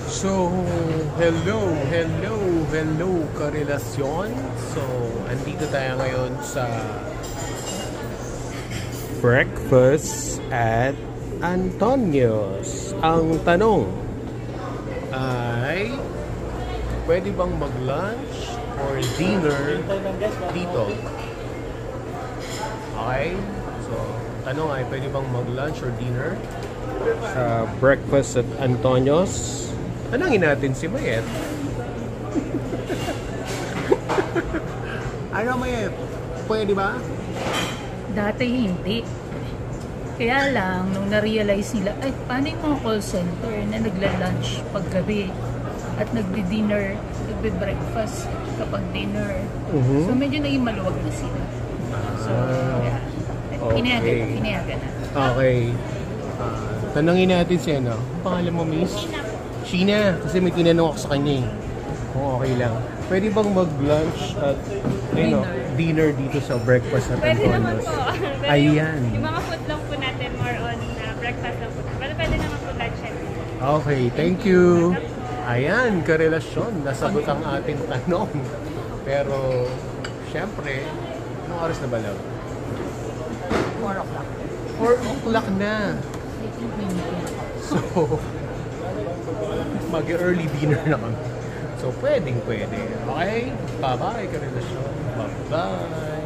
So, hello karelasyon. So, andito tayo ngayon sa breakfast at Antonio's. Ang tanong ay, pwede bang mag-lunch or dinner dito? Okay? So, tanong ay, pwede bang mag-lunch or dinner sa breakfast at Antonio's? Tanangin natin si Mayet. Ano, Mayet? Pwede ba? Dati hindi. Kaya lang, nung na-realize nila, ay, paano yung mga call center na nagla-lunch paggabi at nagdi-dinner, nagbe-breakfast kapag dinner. So, medyo naging maluwag na sila. So, yeah. Pinayagan na. Okay. Tanangin natin si ano. Ang pangalan mo, Miss? Sheena. Kasi may tinanong ako sa kanya eh. Kung okay lang. Pwede bang mag-lunch at dinner dito sa breakfast at Pwede naman Antonio's? po. Pero Ayan. Yung mga food lang po natin more on breakfast lang po. Pero pwede naman po lunch and Okay, thank you. Ayan, karelasyon. Nasagot ang ating tanong. Pero, syempre, anong oras na ba lang? 4 o'clock. 4 o'clock na. So, mag-early dinner na kami. So, pwede. Okay? Bye-bye, karelasyon. Bye-bye.